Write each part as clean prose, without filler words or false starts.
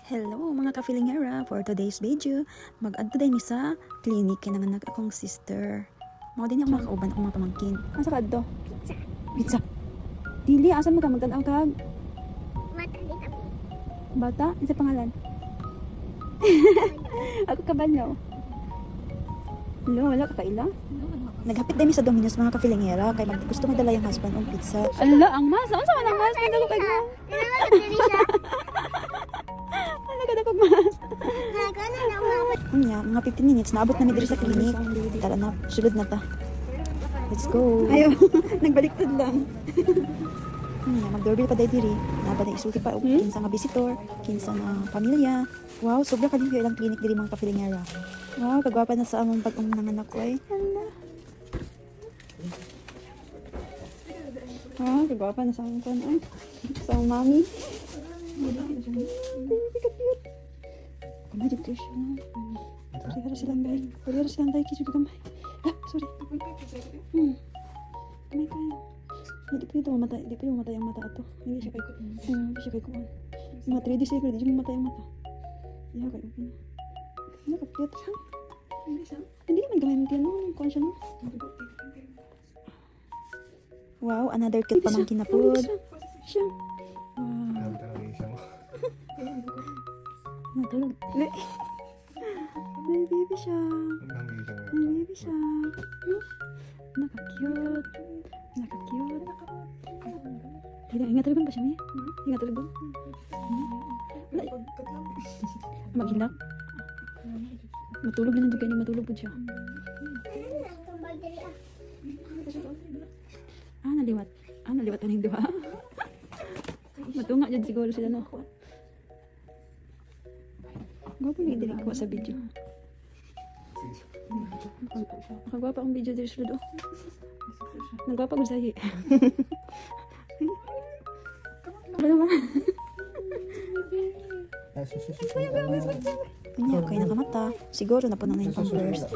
Hello mga ka-feelingera, for today's video mag-adto day mi sa clinic kay nanganak akong sister. Mao din yung makauban akong mga pamangkin. Asa ka adto? Pizza. Dili asa mo ka magtan-aw kag? Bata, isa pangalan. Ako kabanyo. Hello, wala ka kaila? Naghapit day mi sa Domino's mga ka-feelingera kay gusto madala yung husband og pizza. Ala, ang mas, unsa man ang mas? Nagako kay mo. Kunya, mga 15 minutes, naabot na mi diri sa clinic. Tara na, sulod na ta. Let's go. Ayaw, nagbaliktad lang. Mag-doorbell pa diri. Napa na isulti pa og kinsa nga visitor, kinsa nga pamilya. Wow, sobra kalimyo ilang clinic diri mga ka-feelingera. Wow, kagwapa na sa among pag-ung nanganak ko ay. Wow, kagwapa na sa among kon ay. Sa among mami. Kamay dito siya na. Pwede silang bay. Pwede silang bay. Kisyo kamay. Ah, sorry. Kamay kayo. Hindi po yung mata. Hindi po yung mata yung mata ito. Hindi siya kayo. Hindi siya kayo kuhan. Mga 3D saver. Hindi yung mata yung mata. Iya kayo. Ano kapit siya? Hindi naman gamay mo piano. Kuhan siya no? Wow, another cute pamangkin na po. Siya. Wow. Natulog. May baby siya. May baby siya. Naka-cute. Naka-cute. Tidak, ingat talaga ba siya, Mia? Ingat talaga ba? Maghilak? Matulog na nandun kayo. Matulog po siya. Naliwat. Naliwat na yung diwa. Matunga dyan siguro sila, no? Gwapo na hindi ko sa video. Nakagwapa akong video dito sila do. Nagwapa ko sa'yo. Ano naman? Kanya, kayo nakamata. Siguro na po na yung pampers.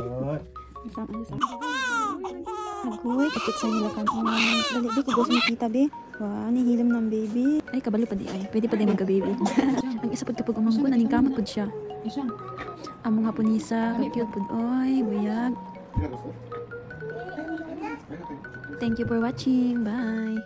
Agoy, kapit sa nila kan. Dali, di ko gusto makita, be. Wow, nihilam ng baby. Ay, kabalo pa di ay. Pwede pa di magka-baby. Ang isa po kapag umangko, naning kamot po siya. Ang mga punisa, cute po. Oy, buyag. Thank you for watching. Bye.